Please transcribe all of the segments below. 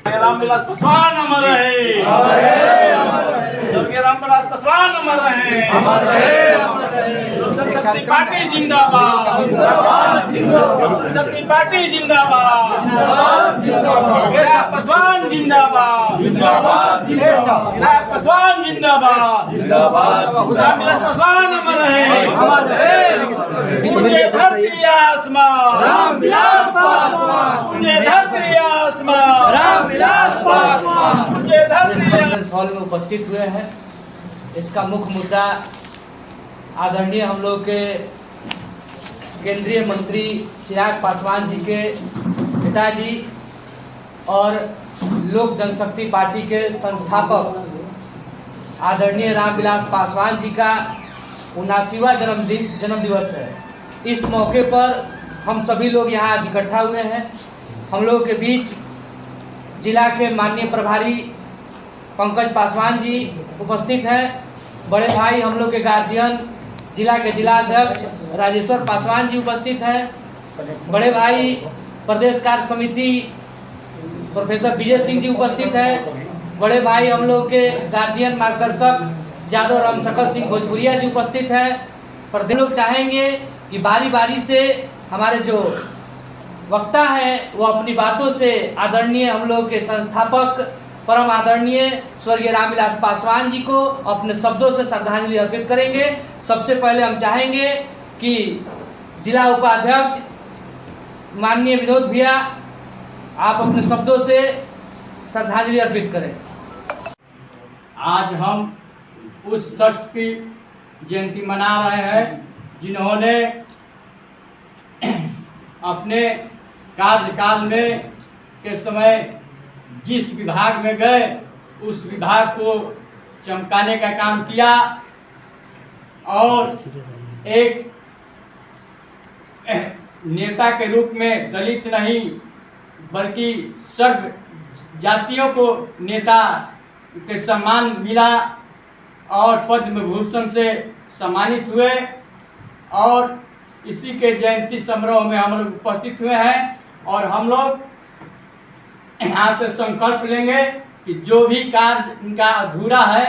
रामविलास पासवान अमर रहे, स्वर्गीय रामविलास पासवान अमर रहे, जनशक्ति पार्टी जिंदाबाद, जनशक्ति पार्टी जिंदाबाद, विनायक पासवान जिंदाबाद, विनायक पासवान जिंदाबाद, रामविलास पासवान अमर रहे, मुझे धरती आसमान, रामविलास पासवान, मुझे धरती आसमान, रामविलास पासवान, मुझे धरती हॉल में उपस्थित हुए हैं। इसका मुख्य मुद्दा आदरणीय हम लोग के केंद्रीय मंत्री चिराग पासवान जी के पिताजी और लोक जनशक्ति पार्टी के संस्थापक आदरणीय रामविलास पासवान जी का 79वां जन्म दिवस है। इस मौके पर हम सभी लोग यहाँ आज इकट्ठा हुए हैं। हम लोग के बीच जिला के माननीय प्रभारी पंकज पासवान जी उपस्थित हैं। बड़े भाई हम लोग के गार्जियन जिला के जिलाध्यक्ष राजेश्वर पासवान जी उपस्थित हैं। बड़े भाई प्रदेश कार्य समिति प्रोफेसर विजय सिंह जी उपस्थित हैं। बड़े भाई हम लोग के गार्जियन मार्गदर्शक यादव राम सकल सिंह भोजपुरिया जी उपस्थित हैं। पर लोग चाहेंगे कि बारी बारी से हमारे जो वक्ता हैं वो अपनी बातों से आदरणीय हम लोग के संस्थापक परम आदरणीय स्वर्गीय रामविलास पासवान जी को अपने शब्दों से श्रद्धांजलि अर्पित करेंगे। सबसे पहले हम चाहेंगे कि जिला उपाध्यक्ष माननीय विनोद भैया आप अपने शब्दों से श्रद्धांजलि अर्पित करें। आज हम उस शख्स की जयंती मना रहे हैं जिन्होंने अपने कार्यकाल में के समय जिस विभाग में गए उस विभाग को चमकाने का काम किया और एक नेता के रूप में दलित नहीं बल्कि सर्व जातियों को नेता के सम्मान मिला और पद्म भूषण से सम्मानित हुए और इसी के जयंती समारोह में हम लोग उपस्थित हुए हैं और हम लोग यहाँ से संकल्प लेंगे कि जो भी कार्य इनका अधूरा है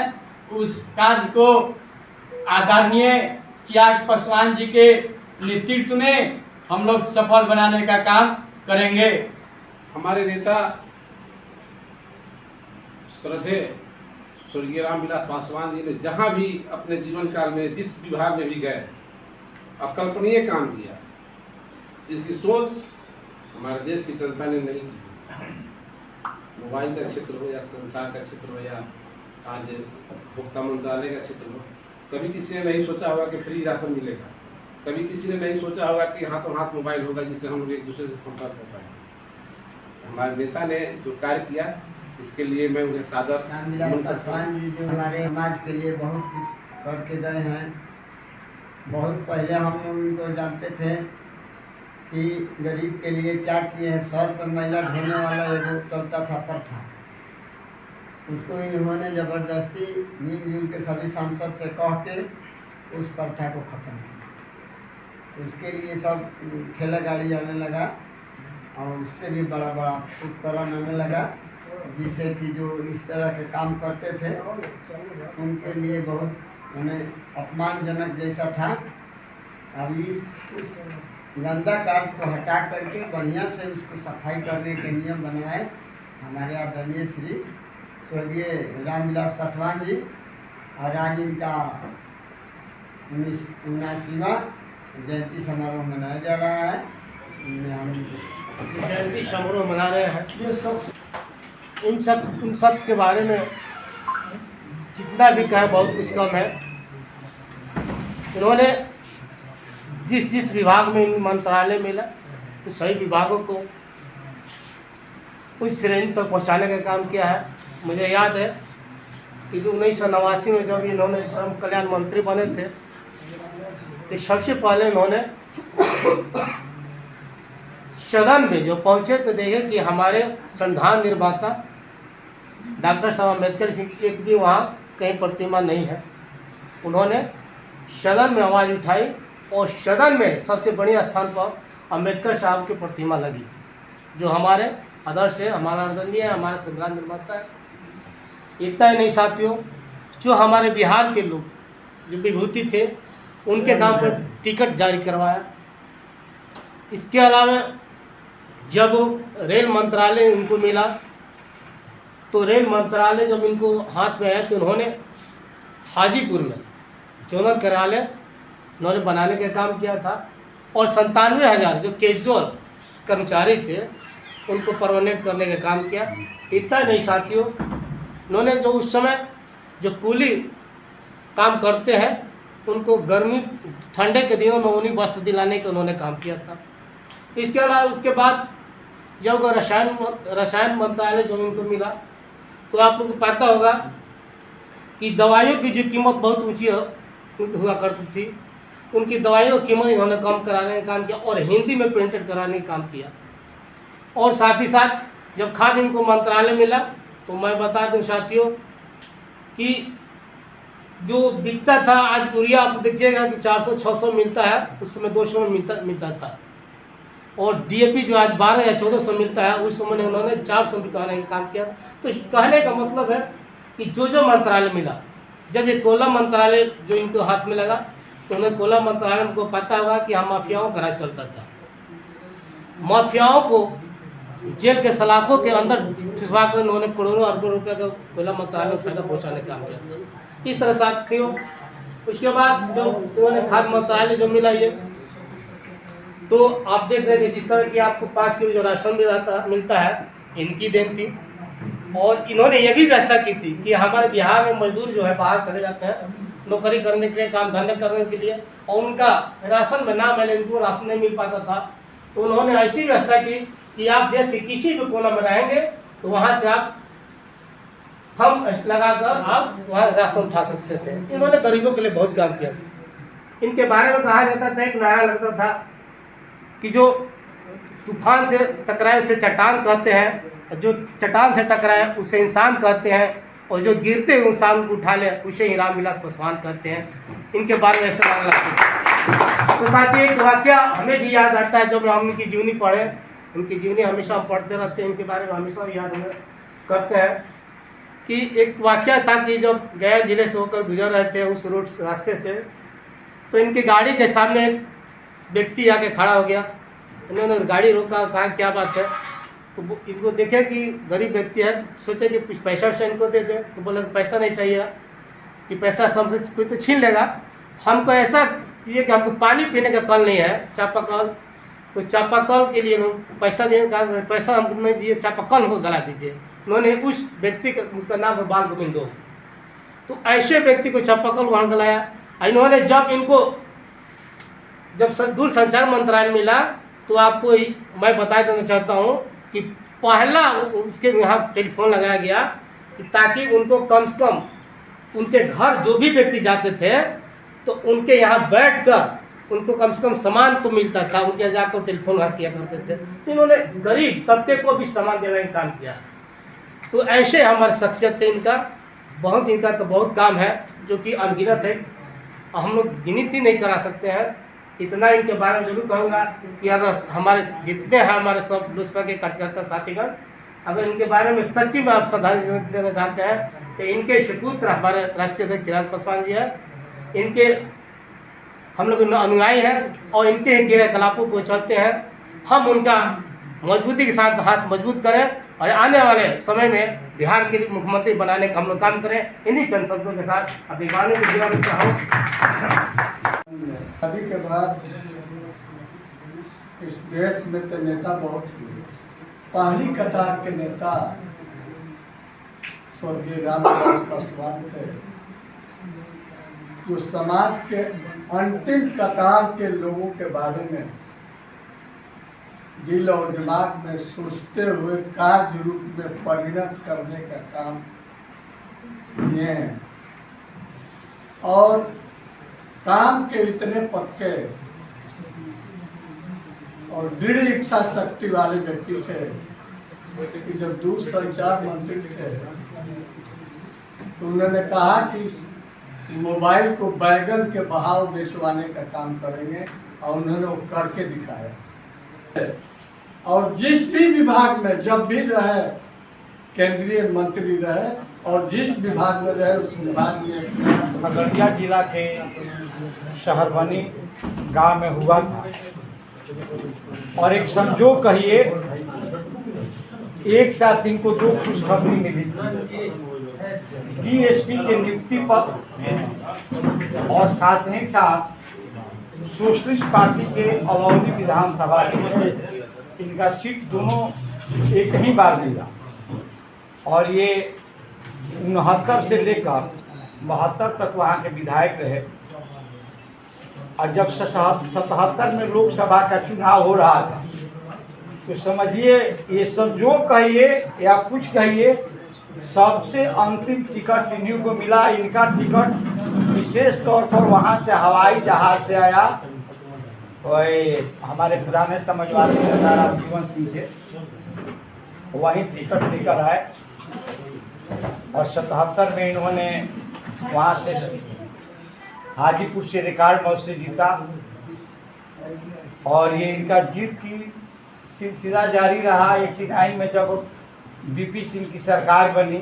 उस कार्य को आदरणीय चिराग पासवान जी के नेतृत्व में हम लोग सफल बनाने का काम करेंगे। हमारे नेता श्रद्धेय स्वर्गीय रामविलास पासवान जी ने जहाँ भी अपने जीवन काल में जिस विभाग में भी गए अकल्पनीय काम किया जिसकी सोच हमारे देश की जनता ने नहीं की। मोबाइल का क्षेत्र हो या संचार का क्षेत्र हो या आज उपभोक्ता मंत्रालय का क्षेत्र हो, कभी किसी ने नहीं सोचा होगा कि फ्री राशन मिलेगा, कभी किसी ने नहीं सोचा होगा कि हाथों हाथ मोबाइल होगा जिससे हम लोग एक दूसरे से संपर्क कर पाएंगे। हमारे नेता ने जो कार्य किया इसके लिए मैं उन्हें सादर। रामविलास पासवान जी जो हमारे समाज के लिए बहुत कुछ करके गए हैं। बहुत पहले हम उनको जानते थे कि गरीब के लिए क्या किए हैं। 100 रुपये महिला ढोने वाला एगो चलता था प्रथा, उसको इन्होंने ज़बरदस्ती मिलजुल के सभी सांसद से कह के उस प्रथा को ख़त्म किया। उसके लिए सब ठेला गाड़ी आने लगा और उससे भी बड़ा बड़ा उपकरण आने लगा जिससे कि जो इस तरह के काम करते थे उनके लिए बहुत उन्हें अपमानजनक जैसा था। अब उस गंदा कार्य को हटा करके बढ़िया से उसको सफाई करने के नियम बनाए हमारे आदरणीय श्री स्वर्गीय रामविलास पासवान जी। और आज इनका 79वां जयंती समारोह मनाया जा रहा है। हम जयंती समारोह मना रहे हैं। इन शख्स के बारे में जितना भी कहे बहुत कुछ कम है। इन्होंने जिस विभाग में इन मंत्रालय मिला तो सही विभागों को उस श्रेणी तक पहुंचाने का काम किया है। मुझे याद है कि 1989 में जब इन्होंने श्रम कल्याण मंत्री बने थे तो सबसे पहले इन्होंने सदन में जो पहुंचे तो देखे कि हमारे संविधान निर्माता डॉक्टर साहब अम्बेडकर जी की एक भी वहाँ कहीं प्रतिमा नहीं है। उन्होंने सदन में आवाज़ उठाई और सदन में सबसे बढ़िया स्थान पर अम्बेडकर साहब की प्रतिमा लगी, जो हमारे आदर्श है, हमारा आदरणीय है, हमारा संविधान निर्माता है। इतना ही नहीं साथियों, जो हमारे बिहार के लोग जो विभूति थे उनके नाम पर टिकट जारी करवाया। इसके अलावा जब रेल मंत्रालय उनको मिला तो रेल मंत्रालय जब इनको हाथ में आया तो उन्होंने हाजीपुर में जोनल कार्यालय उन्होंने बनाने का काम किया था और 97,000 जो कैजुअल कर्मचारी थे उनको परमानेंट करने का काम किया। इतना नहीं साथियों, उन्होंने जो उस समय जो कूली काम करते हैं उनको गर्मी ठंडे के दिनों में उन्हीं वस्त्र दिलाने का उन्होंने काम किया था। इसके अलावा उसके बाद जब रसायन मंत्रालय जो उनको मिला तो आप लोग को पता होगा कि दवाइयों की जो कीमत बहुत ऊंची हुआ करती थी, उनकी दवाइयों की कीमत इन्होंने कम कराने का काम किया और हिंदी में प्रिंटेड कराने का काम किया। और साथ ही साथ जब खाद्य इनको मंत्रालय मिला तो मैं बता दूं साथियों कि जो बिकता था, आज यूरिया आप देखिएगा कि 400-600 मिलता है, उस समय 200 में मिलता था। और डीएपी जो आज 12 या 1400 मिलता है, उस समय उन्होंने 400 बिकाने का काम किया। तो कहने का मतलब है कि जो मंत्रालय मिला, जब ये कोयला मंत्रालय जो इनको हाथ में लगा तो उन्हें कोयला मंत्रालय को पता होगा कि हम माफियाओं का राज चलता था। माफियाओं को जेल के सलाखों के अंदर फिसवा कर उन्होंने करोड़ों अरबों रुपए का कोयला मंत्रालय को फायदा पहुँचाने का काम किया था। इस तरह साथियों, उसके बाद जो उन्होंने खाद्य मंत्रालय जो मिला ये, तो आप देख रहे हैं जिस तरह की आपको 5 किलो जो राशन मिलता है, इनकी देन थी। और इन्होंने ये भी व्यवस्था की थी कि हमारे बिहार में मजदूर जो है बाहर चले जाते हैं नौकरी करने के लिए, काम धंधे करने के लिए, और उनका राशन में नाम है, इनको राशन नहीं मिल पाता था। तो उन्होंने ऐसी व्यवस्था की कि आप देश के किसी भी कोना में रहेंगे तो वहाँ से आप थम लगाकर आप वहाँ राशन उठा सकते थे। इन्होंने गरीबों के लिए बहुत काम किया। इनके बारे में कहा जाता था, एक नारा लगता था कि जो तूफान से टकराए उसे चट्टान कहते हैं, जो चट्टान से टकराए उसे इंसान कहते हैं, और जो गिरते हुए इंसान को उठा ले उसे ही रामविलास पासवान कहते हैं। इनके बारे में ऐसा नारा लगता है। तो साथ ही एक वाक्य हमें भी याद आता है, जब हम उनकी जीवनी पढ़े, उनकी जीवनी हमेशा हम पढ़ते रहते हैं, इनके बारे में हमेशा याद करते हैं कि एक वाक्य था कि जब गया जिले से होकर गुजर रहे थे उस रोड रास्ते से, तो इनकी गाड़ी के सामने एक व्यक्ति आके खड़ा हो गया। इन्होंने गाड़ी रोका, कहा क्या बात है, तो इनको देखे कि गरीब व्यक्ति है, तो सोचे कि कुछ पैसा वैसा इनको दे दे। तो बोले पैसा नहीं चाहिए कि पैसा हमसे कोई तो छीन लेगा, हमको ऐसा चाहिए कि हमको पानी पीने का कल नहीं है, चापाकल। तो चापाकल के लिए पैसा देने का, पैसा हमको नहीं दिए, चापाकल हमको गला दीजिए। उन्होंने उस व्यक्ति का, उसका नाम है बाल गोविंदो, तो ऐसे व्यक्ति को चापाकल वहाँ गलाया। इन्होंने जब दूर संचार मंत्रालय मिला तो आपको मैं बता देना चाहता हूँ कि पहला उसके यहाँ टेलीफोन लगाया गया कि ताकि उनको कम से कम उनके घर जो भी व्यक्ति जाते थे तो उनके यहाँ बैठकर उनको कम से कम सामान तो मिलता था, उनके यहाँ जाकर टेलीफोन हर किया करते थे। तो इन्होंने गरीब तबके को भी सामान देने का काम किया। तो ऐसे हमारे शख्सियत थे इनका तो बहुत काम है जो कि अनगिनत है, हम लोग गिनती नहीं करा सकते हैं। इतना इनके बारे में जरूर कहूँगा कि अगर हमारे जितने हैं हमारे सब लोजपा के कार्यकर्ता साथीगण, अगर इनके बारे में सच्ची में आप श्रद्धांजलि देना चाहते हैं तो इनके सुपुत्र हमारे राष्ट्रीय अध्यक्ष चिराग पासवान जी है, इनके हम लोग अनुयायी हैं और इनके ही क्रियाकलापों को चलते हैं। हम उनका मजबूती के साथ हाथ मजबूत करें और आने वाले समय में बिहार के मुख्यमंत्री बनाने का हम लोग काम करें। इन्हीं चंद शब्दों के साथ अपनी वाणी को जीवन चाहूँ। अभी के बाद इस देश में तो नेता बहुत हुए। पहली कतार के नेता स्वर्गीय रामविलास पासवान थे, जो समाज के अंतिम कतार के लोगों के बारे में दिल और दिमाग में सोचते हुए कार्य रूप में परिणत करने का काम किए हैं। और काम के इतने पक्के और दृढ़ इच्छा शक्ति वाले व्यक्ति थे कि जब दूर संचार मंत्री थे तो उन्होंने कहा कि मोबाइल को बैगन के भाव बेचवाने का काम करेंगे और उन्होंने वो करके दिखाया। और जिस भी विभाग में जब भी रहे, केंद्रीय मंत्री रहे और जिस विभाग में रहे उस विभाग में खगड़िया जिला के शहरबनी गांव में हुआ था और एक संजोग कहिए एक साथ इनको दो खुशखबरी मिली थी, डीएसपी के नियुक्ति पत्र और साथ ही साथ सोशलिस्ट पार्टी के अलौली विधानसभा से इनका सीट दोनों एक ही बार मिला और ये 69 से लेकर 72 तक वहाँ के विधायक रहे। और जब 77 में लोकसभा का चुनाव हो रहा था तो समझिए ये संजोग कहिए या कुछ कहिए, सबसे अंतिम टिकट इन्हीं को मिला। इनका टिकट विशेष तौर पर वहाँ से हवाई जहाज से आया, वही हमारे पुराने समाजवादी नेता रामजीवन सिंह के वहीं टिकट लेकर आए और 77 में इन्होंने वहाँ से हाजीपुर से रिकॉर्ड मौत से जीता और ये इनका जीत की सिलसिला जारी रहा। 89 में जब बीपी सिंह की सरकार बनी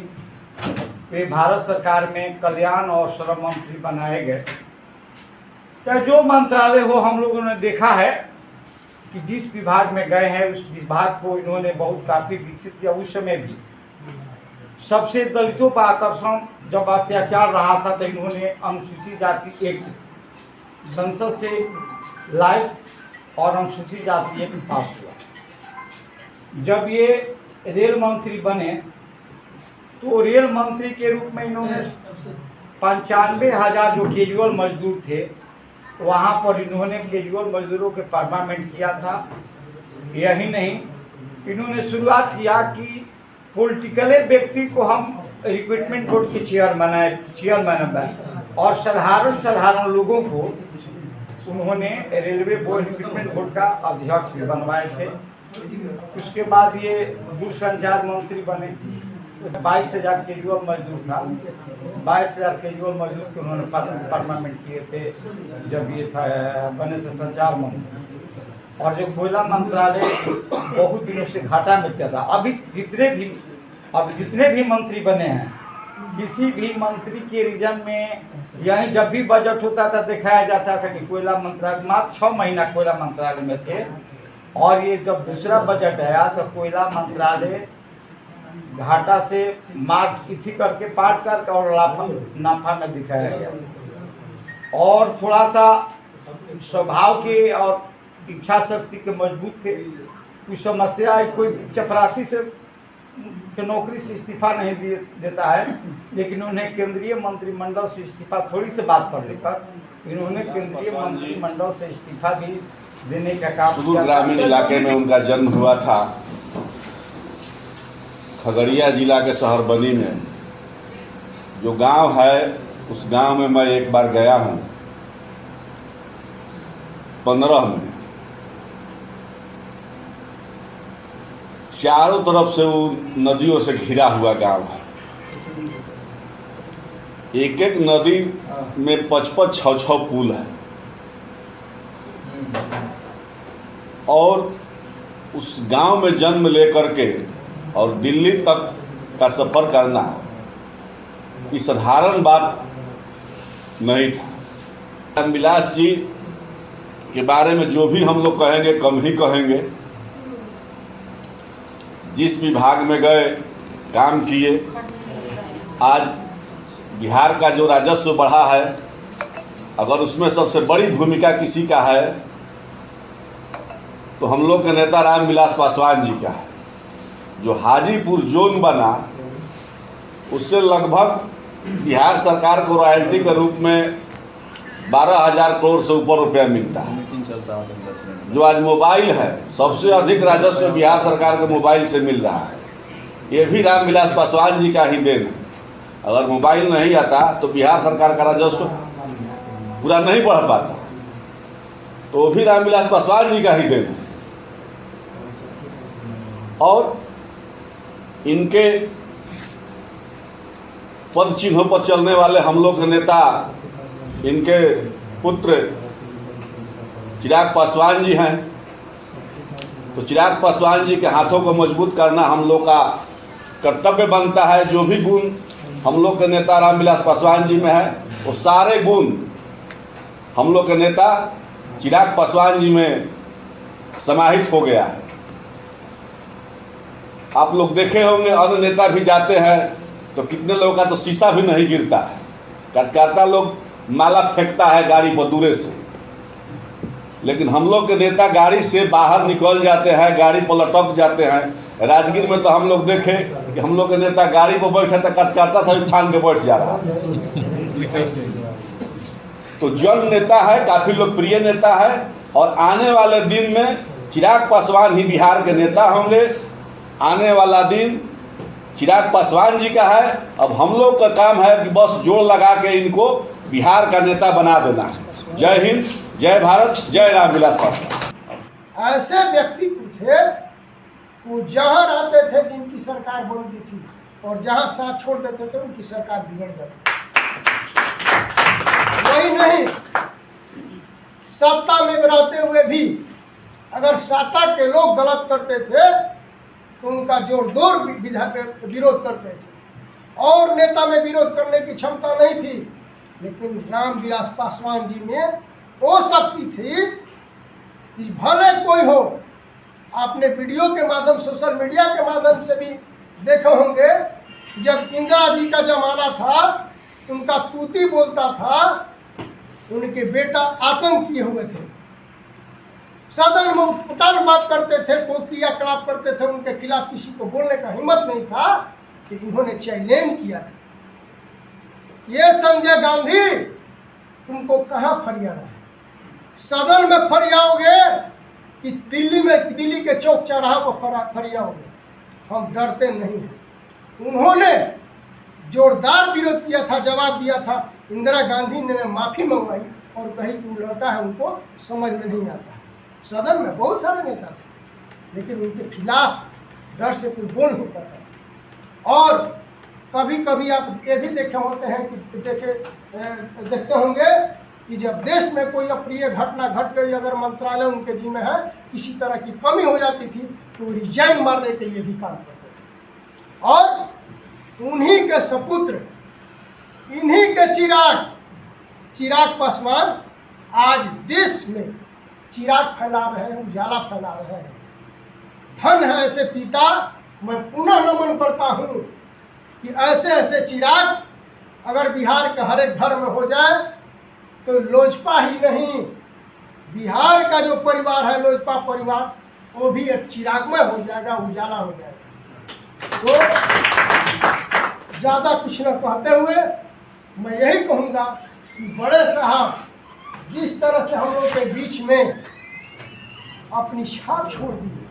वे भारत सरकार में कल्याण और श्रम मंत्री बनाए गए। चाहे जो मंत्रालय हो, हम लोगों ने देखा है कि जिस विभाग में गए हैं उस विभाग को इन्होंने बहुत काफ़ी विकसित किया। उस समय भी सबसे दलितों पर आकर्षण जब अत्याचार रहा था तो इन्होंने अनुसूचित जाति एक्ट संसद से लाए और अनुसूचित जाति एक्ट पास हुआ। जब ये रेल मंत्री बने तो रेल मंत्री के रूप में इन्होंने 95,000 जो कैजुअल मजदूर थे वहाँ पर इन्होंने कैजुअल मजदूरों के परमानेंट किया था। यही नहीं, इन्होंने शुरुआत किया कि पॉलिटिकल व्यक्ति को हम रिक्रूटमेंट बोर्ड के चेयरमैन बनाए और साधारण लोगों को उन्होंने रेलवे बोर्ड रिक्रूटमेंट बोर्ड का अध्यक्ष भी बनवाए थे। उसके बाद ये दूरसंचार मंत्री बने। 22,000 कैजुअल मजदूर था, 22,000 कैजुअल मजदूर को उन्होंने परमानेंट किए थे जब ये था बने थे संचार मंत्री। और जो कोयला मंत्रालय बहुत दिनों से घाटा में चल रहा। अब जितने भी मंत्री बने हैं, किसी भी मंत्री के रीजन में यहीं जब भी बजट होता था दिखाया जाता था कि कोयला मंत्रालय मात्र 6 महीना कोयला मंत्रालय में थे और ये जब दूसरा बजट आया तो कोयला मंत्रालय घाटा से मार्क इसी करके पाट करके और नाफा में दिखाया गया। और थोड़ा सा स्वभाव के और इच्छा शक्ति के मजबूत थे। कुछ समस्या है, कोई चपरासी से के नौकरी से इस्तीफा नहीं देता है, लेकिन उन्हें केंद्रीय मंत्रिमंडल से इस्तीफा थोड़ी सी बात पर लेकर इन्होंने केंद्रीय मंत्रिमंडल से इस्तीफा भी देने का काम। सुदूर ग्रामीण इलाके में उनका जन्म हुआ था। खगड़िया जिला के शहरबनी में जो गांव है उस गांव में मैं एक बार गया हूं 15 में। चारों तरफ से वो नदियों से घिरा हुआ गांव है। एक एक नदी में 55 6 पुल है और उस गांव में जन्म लेकर के और दिल्ली तक का सफ़र करना ये साधारण बात नहीं था। रामविलास जी के बारे में जो भी हम लोग कहेंगे कम ही कहेंगे। जिस विभाग में गए काम किए, आज बिहार का जो राजस्व बढ़ा है, अगर उसमें सबसे बड़ी भूमिका किसी का है तो हम लोग के नेता रामविलास पासवान जी का है। जो हाजीपुर जोन बना उससे लगभग बिहार सरकार को रॉयल्टी के रूप में 12,000 करोड़ से ऊपर रुपया मिलता है। जो आज मोबाइल है, सबसे अधिक राजस्व बिहार सरकार को मोबाइल से मिल रहा है। ये भी रामविलास पासवान जी का ही देन है। अगर मोबाइल नहीं आता तो बिहार सरकार का राजस्व पूरा नहीं बढ़ पाता, तो वो भी रामविलास पासवान जी का ही देन है। और इनके पद चिन्हों पर चलने वाले हम लोग के नेता इनके पुत्र चिराग पासवान जी हैं। तो चिराग पासवान जी के हाथों को मजबूत करना हम लोग का कर्तव्य बनता है। जो भी गुण हम लोग के नेता रामविलास पासवान जी में है वो सारे गुण हम लोग के नेता चिराग पासवान जी में समाहित हो गया है। आप लोग देखे होंगे अन्य नेता भी जाते हैं तो कितने लोगों का तो शीशा भी नहीं गिरता है। कार्यकर्ता लोग माला फेंकता है गाड़ी पर दूरे से, लेकिन हम लोग के नेता गाड़ी से बाहर निकल जाते हैं, गाड़ी पर लटक जाते हैं। राजगीर में तो हम लोग देखे कि हम लोग के नेता गाड़ी पर बैठे तो कार्यकर्ता सभी फान के बैठ जा रहा है। तो जन नेता है, काफ़ी लोकप्रिय नेता है और आने वाले दिन में चिराग पासवान ही बिहार के नेता होंगे। आने वाला दिन चिराग पासवान जी का है। अब हम लोग का काम है कि बस जोड़ लगा के इनको बिहार का नेता बना देना है। जय हिंद, जय भारत, जय रामविलास पासवान। ऐसे व्यक्ति थे वो जहाँ रहते थे जिनकी सरकार बनती थी और जहाँ साथ छोड़ देते थे उनकी सरकार बिगड़ जाती। वही नहीं, सत्ता में रहते हुए भी अगर सत्ता के लोग गलत करते थे तो उनका जोरदार विरोध करते थे और नेता में विरोध करने की क्षमता नहीं थी। लेकिन रामविलास पासवान जी में वो शक्ति थी कि भले कोई हो, आपने वीडियो के माध्यम, सोशल मीडिया के माध्यम से भी देखे होंगे, जब इंदिरा जी का जमाना था उनका तूती बोलता था, उनके बेटा आतंक किए हुए थे, सदन में उठान बात करते थे, कोई क्रियाकलाप करते थे, उनके खिलाफ किसी को बोलने का हिम्मत नहीं था कि इन्होंने चैलेंज किया था, ये संजय गांधी तुमको कहाँ फरियाना है, सदन में फरियाओगे कि दिल्ली के चौक चौराहा पर फरियाओगे। हम डरते नहीं हैं। उन्होंने जोरदार विरोध किया था, जवाब दिया था। इंदिरा गांधी ने माफ़ी मंगवाई और कही कि वो लड़का है उनको समझ में नहीं आता है। सदन में बहुत सारे नेता थे लेकिन उनके खिलाफ डर से कोई बोल नहीं पाता। और कभी कभी आप ये भी देखे होते हैं कि देखते होंगे कि जब देश में कोई अप्रिय घटना घट गई, अगर मंत्रालय उनके जिम्मे है, किसी तरह की कमी हो जाती थी तो वो रिजाइन मारने के लिए भी काम करते थे। और उन्हीं के सपुत्र, इन्हीं के चिराग पासवान आज देश में चिराग फैला रहे हैं, उजाला फैला रहे हैं। धन है ऐसे पिता, मैं पुनः नमन करता हूँ कि ऐसे ऐसे चिराग अगर बिहार के हर एक घर में हो जाए तो लोजपा ही नहीं, बिहार का जो परिवार है लोजपा परिवार, वो भी एक चिरागमय हो जाएगा, उजाला हो जाएगा। तो ज़्यादा कुछ न कहते हुए मैं यही कहूँगा कि बड़े साहब जिस तरह से हम लोग के बीच में अपनी छाप छोड़ दिए,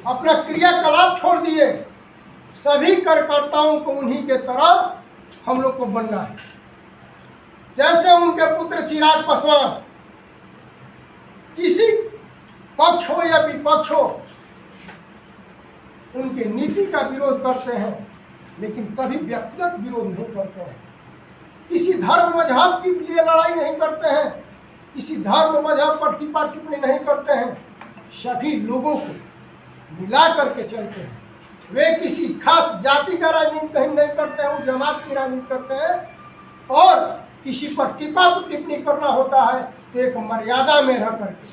अपना क्रियाकलाप छोड़ दिए, सभी कार्यकर्ताओं को उन्हीं के तरह हम लोग को बनना है। जैसे उनके पुत्र चिराग पासवान किसी पक्ष हो या विपक्ष हो, उनके नीति का विरोध करते हैं लेकिन कभी व्यक्तिगत विरोध नहीं करते हैं। किसी धर्म मजहब के लिए लड़ाई नहीं करते हैं, किसी धर्म मजहब पर टिप्पा टिप्पणी नहीं करते हैं, सभी लोगों को मिला करके चलते हैं। वे किसी खास जाति का राजनीति कहीं नहीं करते हैं, वो जमात की राजनीति करते हैं। और किसी पर टिप्पा टिप्पणी करना होता है तो एक मर्यादा में रह करके,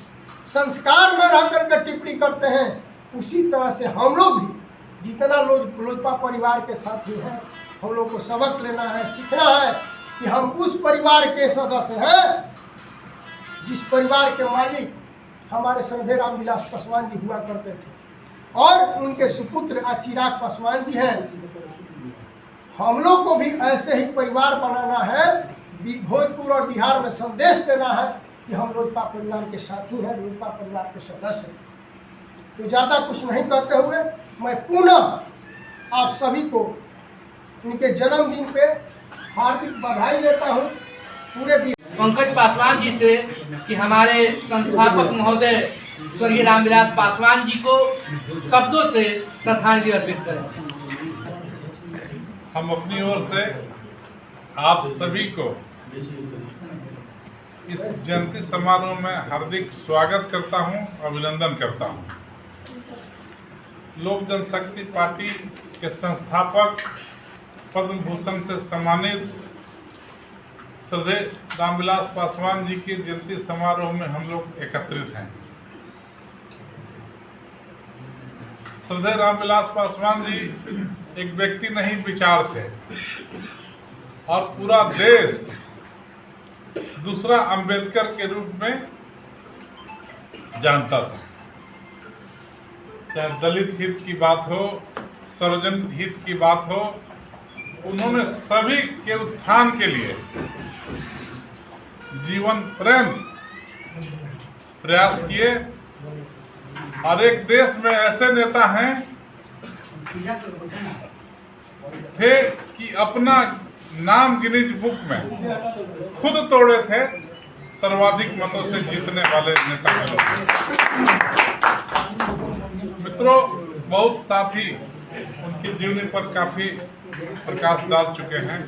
संस्कार में रह करके टिप्पणी करते हैं। उसी तरह से हम लोग भी जितना लोजपा परिवार के साथी हैं, हम लोग को सबक लेना है, सीखना है कि हम उस परिवार के सदस्य हैं जिस परिवार के मालिक हमारे श्रद्धेय रामविलास पासवान जी हुआ करते थे और उनके सुपुत्र चिराग पासवान जी हैं। हम लोग को भी ऐसे ही परिवार बनाना है, भोजपुर और बिहार में संदेश देना है कि हम लोजपा परिवार के साथी हैं, लोजपा परिवार के सदस्य हैं। तो ज़्यादा कुछ नहीं करते हुए मैं पुनः आप सभी को उनके जन्मदिन पे हार्दिक बधाई देता हूँ। पूरे पंकज पासवान जी से कि हमारे संस्थापक महोदय स्वर्गीय रामविलास पासवान जी को शब्दों से श्रद्धांजलि अर्पित करें। हम अपनी ओर से आप सभी को इस जयंती समारोह में हार्दिक स्वागत करता हूं, अभिनंदन करता हूं। लोक जनशक्ति पार्टी के संस्थापक पद्म भूषण से सम्मानित श्रद्धेय रामविलास पासवान जी के जयंती समारोह में हम लोग एकत्रित हैं। श्रद्धेय रामविलास पासवान जी एक व्यक्ति नहीं, विचार थे और पूरा देश दूसरा अंबेडकर के रूप में जानता था। चाहे दलित हित की बात हो, सार्वजनिक हित की बात हो, उन्होंने सभी के उत्थान के लिए जीवन पर्यंत प्रयास किए। और एक देश में ऐसे नेता हैं थे कि अपना नाम गिनीज बुक में खुद तोड़े थे, सर्वाधिक मतों से जीतने वाले नेता हैं। मित्रों, बहुत साथी उनकी जीवनी पर काफी प्रकाश डाल चुके हैं।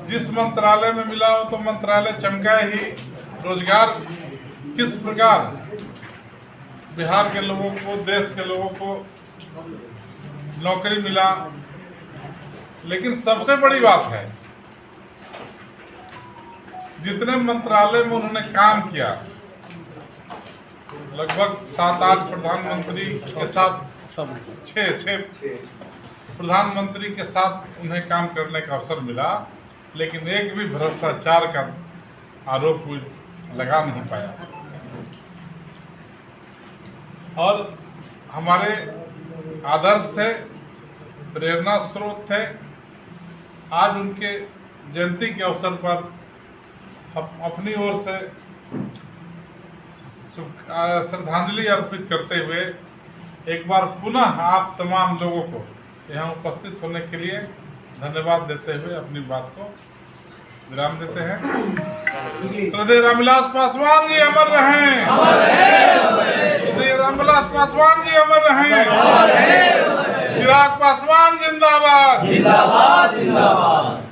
जिस मंत्रालय में मिला हो तो मंत्रालय चमका ही। रोजगार किस प्रकार बिहार के लोगों को, देश के लोगों को नौकरी मिला, लेकिन सबसे बड़ी बात है जितने मंत्रालय में उन्होंने काम किया, लगभग 7-8 प्रधानमंत्री के साथ, 6 प्रधानमंत्री के साथ उन्हें काम करने का अवसर मिला, लेकिन एक भी भ्रष्टाचार का आरोप लगा नहीं पाया। और हमारे आदर्श थे, प्रेरणा स्रोत थे। आज उनके जयंती के अवसर पर हम अपनी ओर से श्रद्धांजलि अर्पित करते हुए एक बार पुनः आप तमाम लोगों को यहाँ उपस्थित होने के लिए धन्यवाद देते हुए अपनी बात को विराम देते हैं। श्रद्धेय रामविलास पासवान जी अमर रहें। श्रद्धेय रामविलास पासवान जी अमर रहें। चिराग पासवान जिंदाबाद। जिंदाबाद जिंदाबाद।